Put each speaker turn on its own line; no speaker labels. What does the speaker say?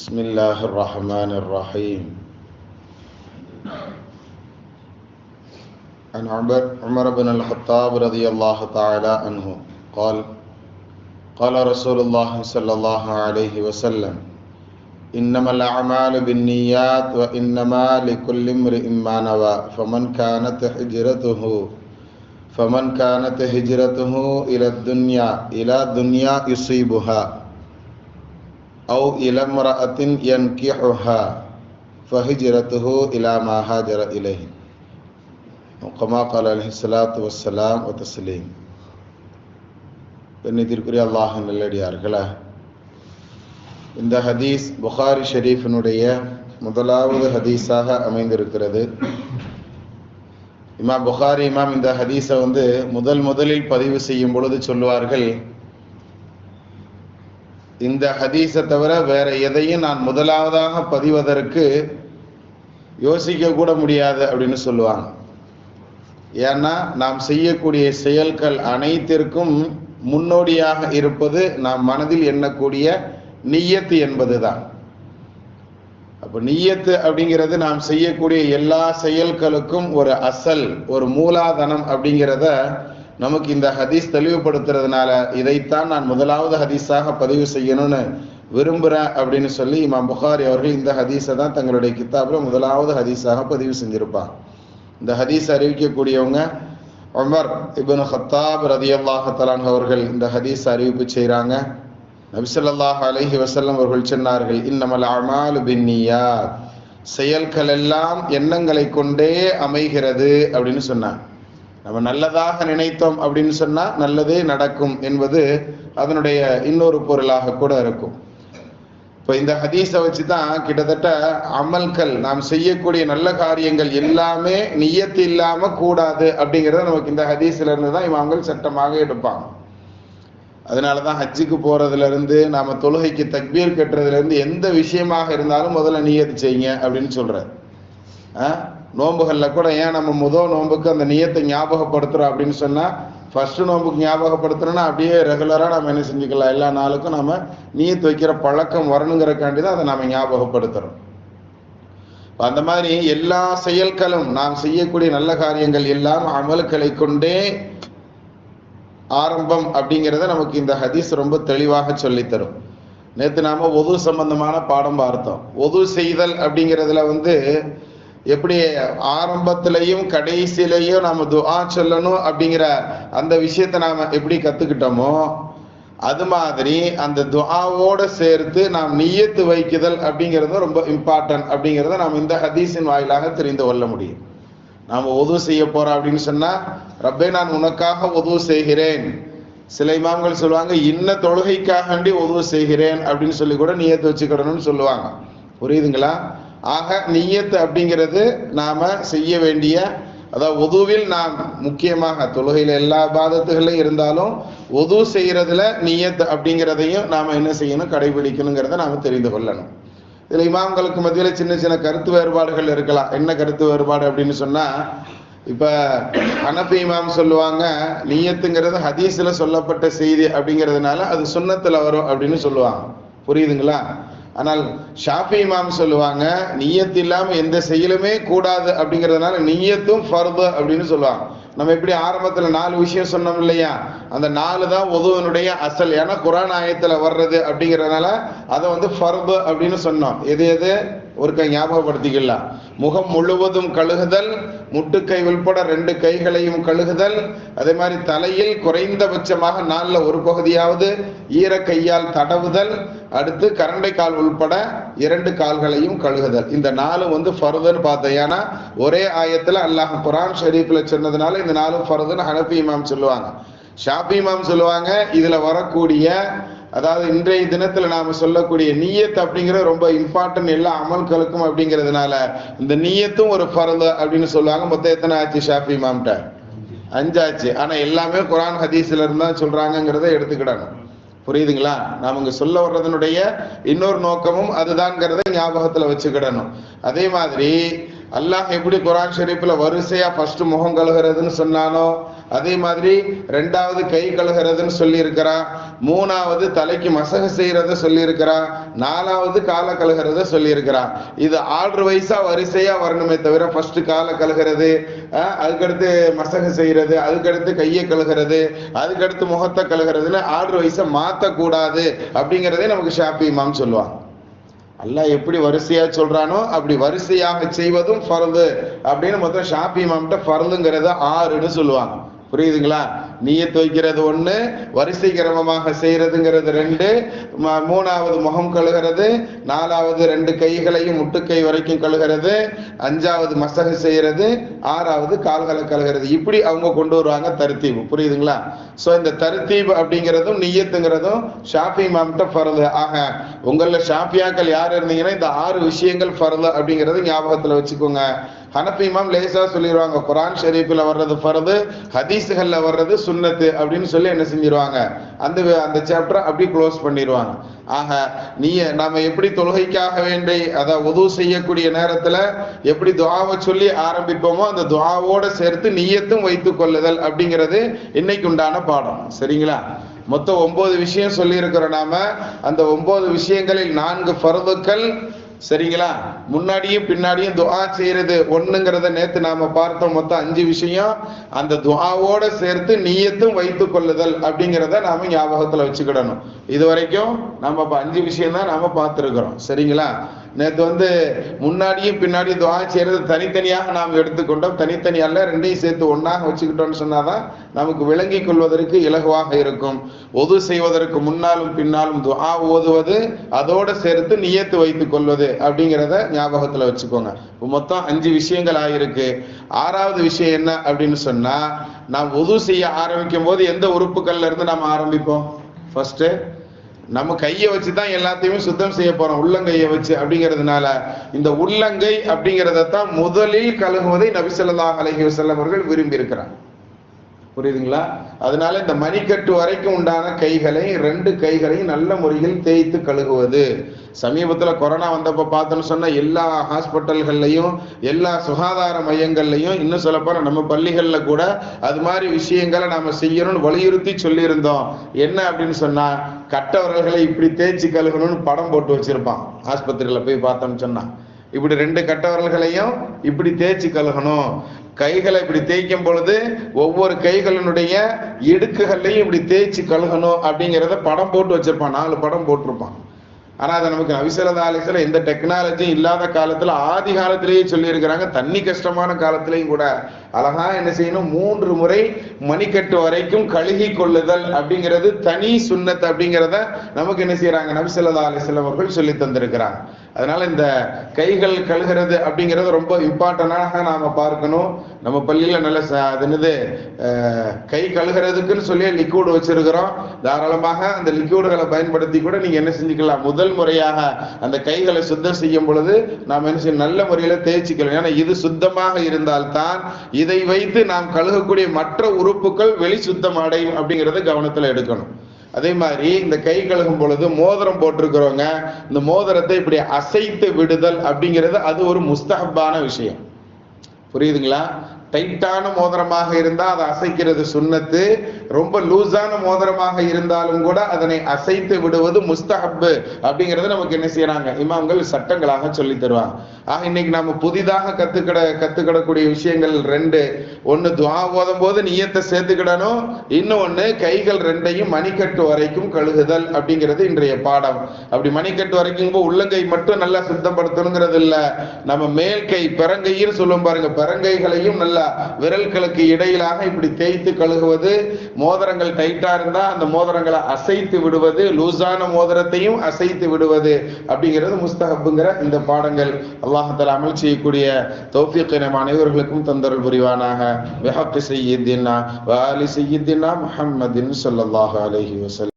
بسم الله الرحمن الرحيم. عن عمر بن الخطاب رضي الله تعالى عنه قال قال رسول الله صلى الله عليه وسلم إنما الأعمال بالنيات وإنما لكل امرئ ما نوى فمن كانت هجرته إلى دنيا يصيبها أو إلى امرأة ينكحها فهجرته إلى ما هاجر إليه كما قال عليه الصلاة والسلام وتسليم. பெண்ணித்திற்குரிய அல்லாஹ் நல்லடியார்களே, இந்த ஹதீஸ் புகாரி ஷெரீஃபினுடைய முதலாவது ஹதீஸாக அமைந்திருக்கிறது. இமாம் புகாரி இந்த ஹதீஸை முதலில் பதிவு செய்யும் பொழுது சொல்லுவார்கள், இந்த ஹதீஸை தவிர வேற எதையும் நான் முதலாவதாக பதிவதற்கு யோசிக்க கூட முடியாது அப்படின்னு சொல்லுவாங்க. ஏன்னா நாம் செய்யக்கூடிய செயல்கள் அனைத்திற்கும் முன்னோடியாக இருப்பது நாம் மனதில் எண்ணக்கூடிய நிய்யத்து என்பதுதான். அப்ப நிய்யத்து அப்படிங்கிறது நாம் செய்யக்கூடிய எல்லா செயல்களுக்கும் ஒரு அசல், ஒரு மூலாதனம் அப்படிங்கிறத நமக்கு இந்த ஹதீஸ் தெளிவுபடுத்துறதுனால இதைத்தான் நான் முதலாவது ஹதீஸாக பதிவு செய்யணும்னு விரும்புகிறேன் அப்படின்னு சொல்லி இமாம் புகாரி அவர்கள் இந்த ஹதீஸை தான் தங்களுடைய கித்தாபில் முதலாவது ஹதீஸாக பதிவு செஞ்சிருப்பாங்க. இந்த ஹதீஸ் அறிவிக்கக்கூடியவங்க உமர் இப்னு ஹத்தாப் ரலியல்லாஹு தஆலா அவர்கள் இந்த ஹதீஸ் அறிவிப்பு செய்கிறாங்க. நபி ஸல்லல்லாஹு அலைஹி வஸல்லம் அவர்கள் சொன்னார்கள், இன்னமல் அமாலு பின்னியாத், செயல்கள் எல்லாம் எண்ணங்களை கொண்டே அமைகிறது அப்படின்னு சொன்னாங்க. நம்ம நல்லதாக நினைத்தோம் அப்படின்னு சொன்னா நல்லதே நடக்கும் என்பது அதனுடைய இன்னொரு பொருளாக கூட இருக்கும். இப்போ இந்த ஹதீஸை வச்சு தான் கிட்டத்தட்ட அமல்கள், நாம் செய்யக்கூடிய நல்ல காரியங்கள் எல்லாமே நிய்யத்து இல்லாம கூடாது அப்படிங்கிறத நமக்கு இந்த ஹதீஸ்ல இருந்து தான் இமாம்கள் சட்டமாக எடுப்பாங்க. அதனாலதான் ஹஜ்ஜுக்கு போறதுல இருந்து நாம தொழுகைக்கு தக்பீர் கட்டுறதுல இருந்து எந்த விஷயமாக இருந்தாலும் முதல்ல நிய்யத்து செய்யுங்க அப்படின்னு சொல்றாரு. நோன்புகள்ல கூட ஏன் நம்ம முதல் நோன்புக்கு அந்த நியத்தை ஞாபகப்படுத்துறோம் அப்படின்னு சொன்னா, ஃபர்ஸ்ட் நோன்புக்கு ஞாபகப்படுத்துறோம்னா அப்படியே ரெகுலரா நம்ம என்ன செஞ்சுக்கலாம், எல்லா நாளுக்கும் நம்ம நியத்து வைக்கிற பழக்கம் வரணுங்கிறக்காண்டி தான் அதை நாம ஞாபகப்படுத்துறோம். அந்த மாதிரி எல்லா செயல்களும், நாம் செய்யக்கூடிய நல்ல காரியங்கள் எல்லாம் அமல்களை கொண்டே ஆரம்பம் அப்படிங்கிறத நமக்கு இந்த ஹதீஸ் ரொம்ப தெளிவாக சொல்லித்தரும். நேற்று நாம ஒது சம்பந்தமான பாடம் பார்த்தோம். ஒது செய்தல் அப்படிங்கிறதுல எப்படி ஆரம்பத்திலையும் கடைசியிலையும் நாம துஆ சொல்லணும் அப்படிங்கிற அந்த விஷயத்தை நாம எப்படி கத்துக்கிட்டோமோ, அது மாதிரி அந்த துஆவோட சேர்த்து நாம் நிய்யத்து வைக்குதல் அப்படிங்கிறது ரொம்ப இம்பார்ட்டன்ட் அப்படிங்கிறத நாம் இந்த ஹதீஸின் வாயிலாக தெரிந்து கொள்ள முடியும். நாம் ஒது செய்ய போறோம் அப்படின்னு சொன்னா, ரப்பே நான் உனக்காக ஒது செய்கிறேன். சில இமாம்கள் சொல்லுவாங்க, இன்ன தொழுகைக்காக ஒது செய்கிறேன் அப்படின்னு சொல்லி கூட நிய்யத்து வச்சுக்கிடணும்னு சொல்லுவாங்க. புரியுதுங்களா? ஆக நிய்யத்து அப்படிங்கிறது நாம செய்ய வேண்டிய, அதாவது ஒதுவில் நாம் முக்கியமாக தொழுகையில எல்லா இபாதத்துகளும் இருந்தாலும் ஒது செய்யறதுல நிய்யத்து அப்படிங்கிறதையும் நாம என்ன செய்யணும், கடைபிடிக்கணுங்கிறத நாம தெரிந்து கொள்ளணும். இதுல இமாம்களுக்கு மத்தியில சின்ன சின்ன கருத்து வேறுபாடுகள் இருக்கலாம். என்ன கருத்து வேறுபாடு அப்படின்னு சொன்னா, இப்ப ஹனஃபி இமாம் சொல்லுவாங்க, நிய்யத்துங்கிறது ஹதீஸ்ல சொல்லப்பட்ட செய்தி அப்படிங்கிறதுனால அது சுன்னத்துல வரும் அப்படின்னு சொல்லுவாங்க. புரியுதுங்களா? ஆனால் ஷாஃபி இமாம் சொல்லுவாங்க, நிய்யத்து இல்லாம எந்த செயலுமே கூடாது அப்படிங்கிறதுனால நிய்யத்தும் ஃபர்து அப்படின்னு சொல்லுவாங்க. நம்ம எப்படி ஆரம்பத்துல 4 விஷயம் சொன்னோம் இல்லையா, அந்த 4 தான் உதுவினுடைய அசல். ஏன்னா குர்ஆன் ஆயத்துல வர்றது அப்படிங்கிறதுனால அதை ஃபர்து அப்படின்னு சொன்னோம். எது ஒரு ஞாபகப்படுத்திக்கலாம். முகம் முழுவதும் கழுகுதல், முட்டுக்கை உள்பட 2 கைகளையும் கழுகுதல், அதே மாதிரி தலையில் குறைந்தபட்சமாக 4ல் ஒரு பகுதியாவது ஈர கையால் தடவுதல், அடுத்து கரண்டை கால் உள்பட 2 கால்களையும் கழுகுதல். இந்த 4 ஃபர்துன்னு பார்த்தோம். ஏன்னா ஒரே ஆயத்துல அல்லாஹ் குர்ஆன் ஷரீஃப்ல சொன்னதுனால இந்த 4 ஃபர்துன்னு ஹனஃபி இமாம் சொல்லுவாங்க. ஷாஃபி இமாம் சொல்லுவாங்க, இதுல வரக்கூடிய, அதாவது இன்றைய தினத்துல நாம சொல்லக்கூடிய நிய்யத் அப்படிங்கிறது ரொம்ப இம்பார்ட்டன்ட் எல்லா அமல்களுக்கும் அப்படிங்கிறதுனால இந்த நிய்யத்தும் ஒரு ஃபர்து அப்படின்னு சொல்லுவாங்க. மொத்தம் எத்தனை ஆச்சு ஷாஃபி இமாம்கிட்ட? 5 ஆச்சு. ஆனா எல்லாமே குர்ஆன் ஹதீஸ்ல இருந்தா சொல்றாங்கிறத எடுத்துக்கிடணும். புரியுதுங்களா? நாம இங்க சொல்ல வர்றதனுடைய இன்னொரு நோக்கமும் அதுதான்ங்கிறத ஞாபகத்துல வச்சுக்கிடணும். அதே மாதிரி அல்லாஹ் எப்படி குர்ஆன் ஷரீஃப்ல வரிசையா ஃபர்ஸ்ட் முகம் கழுகுறதுன்னு சொன்னானோ, அதே மாதிரி ரெண்டாவது கை கழுகிறதுன்னு சொல்லி இருக்கிறான், மூணாவது தலைக்கு மசக செய்யறத சொல்லி இருக்கிறான், நாலாவது காலை கழுகிறத சொல்லி இருக்கிறான். இது ஆர்டர் வைஸா வரிசையா வரணுமே தவிர ஃபர்ஸ்ட் காலை கழுகிறது, அதுக்கடுத்து மசக செய்யறது, அதுக்கடுத்து கையை கழுகிறது, அதுக்கடுத்து முகத்தை கழுகிறதுன்னு ஆர்டர் வைஸா மாத்தக்கூடாது அப்படிங்கிறதே நமக்கு ஷாஃபி இமாம் சொல்லுவாங்க. அல்லாஹ் எப்படி வரிசையா சொல்றானோ அப்படி வரிசையாக செய்வதும் ஃபர்து அப்படின்னு மொத்தம் ஷாஃபி இமாம்கிட்ட ஃபர்துங்கிறத 6ன்னு சொல்லுவாங்க. புரியுதுங்களா? நியத் வைக்கிறது 1, வரிசை கிரமமாக செய்யறதுங்கிறது 2, மூணாவது முகம் கழுகிறது, நாலாவது 2 கைகளையும் முட்டுக்கை வரைக்கும் கழுகிறது, 5வது மசக செய்யறது, 6வது கால்களை கழுகிறது. இப்படி அவங்க கொண்டு வருவாங்க தர்தீப். புரியுதுங்களா? சோ இந்த தர்தீப் அப்படிங்கிறதும் நியத்துங்கிறதும் ஷாஃபி இமாம்கிட்ட ஃபர்து. ஆக உங்கள ஷாஃபியாக்கள் யார் இருந்தீங்கன்னா இந்த 6 விஷயங்கள் ஃபர்து அப்படிங்கறது ஞாபகத்துல வச்சுக்கோங்க. ஹனஃபி இமாம் லேசா சொல்லிடுவாங்க, குர்ஆன் ஷரீஃபில் வர்றது ஃபர்து, ஹதீஸ்கள்ல வர்றது சுன்னத்து அப்படின்னு சொல்லி என்ன செஞ்சிருவாங்க, அந்த சாப்டரை அப்படி க்ளோஸ் பண்ணிடுவாங்க. ஆக நாம எப்படி தொழுகைக்காக வேண்டி அதை உது செய்யக்கூடிய நேரத்துல எப்படி துஆவை சொல்லி ஆரம்பிப்போமோ அந்த துஆவோட சேர்த்து நியத்தும் வைத்துக் கொள்ளுதல் அப்படிங்கிறது இன்னைக்கு உண்டான பாடம். சரிங்களா? மொத்தம் 9 விஷயம் சொல்லி இருக்கிறோம் நாம. அந்த 9 விஷயங்களில் 4 ஃபர்துக்கள். சரிங்களா? முன்னாடியும் பின்னாடியும் துஆ செய்யறது 1ங்கிறத நேத்து நாம பார்த்தோம். மொத்தம் 5 விஷயம். அந்த துஆவோட சேர்த்து நியத்தும் வைத்துக் கொள்ளுதல் அப்படிங்கிறத நாம ஞாபகத்துல வச்சுக்கிடணும். இது வரைக்கும் நம்ம 5 விஷயம் தான் நாம பார்த்துருக்கிறோம். சரிங்களா? நேற்று முன்னாடியும் பின்னாடி துஆ செய்யறது தனித்தனியாக நாம் எடுத்துக்கொண்டோம். தனித்தனியல்ல, ரெண்டையும் சேர்த்து ஒன்னாக வச்சுக்கிட்டோம்னு சொன்னாதான் நமக்கு விளங்கி கொள்வதற்கு இலகுவாக இருக்கும். ஒது செய்வதற்கு முன்னாலும் பின்னாலும் துஆ ஓதுவது, அதோட சேர்த்து நியத்து வைத்துக் கொள்வது அப்படிங்கிறத ஞாபகத்துல வச்சுக்கோங்க. மொத்தம் 5 விஷயங்கள் ஆயிருக்கு. 6வது விஷயம் என்ன அப்படின்னு சொன்னா, நாம் ஒது செய்ய ஆரம்பிக்கும் போது எந்த உறுப்புகள்ல இருந்து நாம் ஆரம்பிப்போம்? ஃபர்ஸ்ட் நம்ம கையை வச்சுதான் எல்லாத்தையுமே சுத்தம் செய்ய போறோம், உள்ளங்கையை வச்சு. அப்படிங்கிறதுனால இந்த உள்ளங்கை அப்படிங்கிறதான் முதலில் கழுகுவதை நபி ஸல்லல்லாஹு அலைஹி வஸல்லம் அவர்கள் விரும்பி இருக்கிறாங்க. புரியுதுங்களா? அதனால இந்த மணிக்கட்டு வரைக்கும் உண்டான கைகளை 2 கைகளையும் நல்ல முறையில் தேய்த்து கழுகுவது. சமீபத்துல கொரோனா வந்தப்ப பார்த்தோன்னு சொன்னா எல்லா ஹாஸ்பிட்டல்கள்லையும் எல்லா சுகாதார மையங்கள்லையும், இன்னும் சொல்லப்போனா நம்ம பள்ளிகள்ல கூட அது மாதிரி விஷயங்களை நாம செய்யணும்னு வலியுறுத்தி சொல்லி இருந்தோம். என்ன அப்படின்னு சொன்னா, கட்டவர்களை இப்படி தேய்ச்சி கழுகணும்னு படம் போட்டு வச்சிருப்பான். ஆஸ்பத்திரியில போய் பார்த்தோம்னு சொன்னா இப்படி 2 கட்டவர்களையும் இப்படி தேய்ச்சி கழுகணும். கைகளை இப்படி தேய்க்கும் பொழுது ஒவ்வொரு கைகளினுடைய இடுக்குகள்லையும் இப்படி தேய்ச்சி கழுகணும் அப்படிங்கிறத படம் போட்டு வச்சிருப்பான். 4 படம் போட்டிருப்பான். ஆனா அதை நமக்கு நபி ஸல்லல்லாஹு அலைஹி வஸல்லம் எந்த டெக்னாலஜியும் இல்லாத காலத்துல, ஆதி காலத்திலேயே சொல்லி இருக்கிறாங்க. தண்ணி கஷ்டமான காலத்திலையும் கூட அழகா என்ன செய்யணும், 3 முறை மணிக்கட்டு வரைக்கும் கழுகி கொள்ளுதல் அப்படிங்கிறது தனி சுன்னத் அப்படிங்கிறத நமக்கு என்ன செய்யறாங்க, நபி ஸல்லல்லாஹு அலைஹி வஸல்லம் அவர்கள் சொல்லி தந்திருக்கிறாங்க. அதனால இந்த கைகள் கழுகிறது அப்படிங்கிறது ரொம்ப இம்பார்ட்டன்டாக நாம பார்க்கணும். நம்ம பள்ளியில நல்ல கை கழுகிறதுக்குன்னு சொல்லி லிக்விட் வச்சிருக்கிறோம். தாராளமாக அந்த லிக்விடுகளை பயன்படுத்தி கூட நீங்க என்ன செஞ்சுக்கலாம், முதல் முறையாக அந்த கைகளை சுத்தம் செய்யும் பொழுது நாம் என்ன செய்யணும், நல்ல முறையில தேய்ச்சிக்கலாம். ஏன்னா இது சுத்தமாக இருந்தால்தான் இதை வைத்து நாம் கழுகக்கூடிய மற்ற உறுப்புகள் வெளி சுத்தம் அடையும் அப்படிங்கிறத கவனத்துல எடுக்கணும். அதே மாதிரி இந்த கை கழுகும் பொழுது மோதிரம் போட்டிருக்கிறவங்க இந்த மோதிரத்தை இப்படி அசைத்து விடுதல் அப்படிங்கிறது அது ஒரு முஸ்தஹப்பான விஷயம். புரியுதுங்களா? டைட்டான மோதிரமாக இருந்தா அதை அசைக்கிறது சுன்னத்து. ரொம்ப லூஸான மோதிரமாக இருந்தாலும் கூட அதனை அசைத்து விடுவது முஸ்தஹப் அப்படிங்கிறது நமக்கு என்ன செய்யறாங்க, இமாம்கள் சட்டங்களாக சொல்லி தருவாங்க. ஆக இன்னைக்கு நாம புதிதாக கத்துக்கிடக்கூடிய விஷயங்கள் 2. ஒன்னு துஆ ஓதும் போது நியத்தை சேர்த்துக்கிடணும், இன்னொன்னு கைகள் 2ஐயும் மணிக்கட்டு வரைக்கும் கழுகுதல் அப்படிங்கிறது இன்றைய பாடம். அப்படி மணிக்கட்டு வரைக்கும் உள்ளங்கை மட்டும் நல்லா சுத்தப்படுத்தணுங்கிறது இல்ல, நம்ம மேல் கை பெரங்கைன்னு சொல்லும் பாருங்க, பெரங்கைகளையும் நல்லா விரல்களுக்கு இடையிலாக இப்படி தேய்த்து கழுகுவது. மோதிரங்கள் டைட்டா இருந்தா அந்த மோதிரங்களை அசைத்து விடுவது, லூசான மோதிரத்தையும் அசைத்து விடுவது அப்படிங்கிறது முஸ்தஹப்ங்கிற இந்த பாடங்கள் அல்லாஹ் தஆலா அமல் செய்யக்கூடிய தௌஃபீக் நம் அனைவர்களுக்கும் தந்தருள் புரிவானாக. பிஹக்கி சய்யிதினா வ ஆலி சய்யிதினா முஹம்மதின் ஸல்லல்லாஹு அலைஹி வஸல்லம்.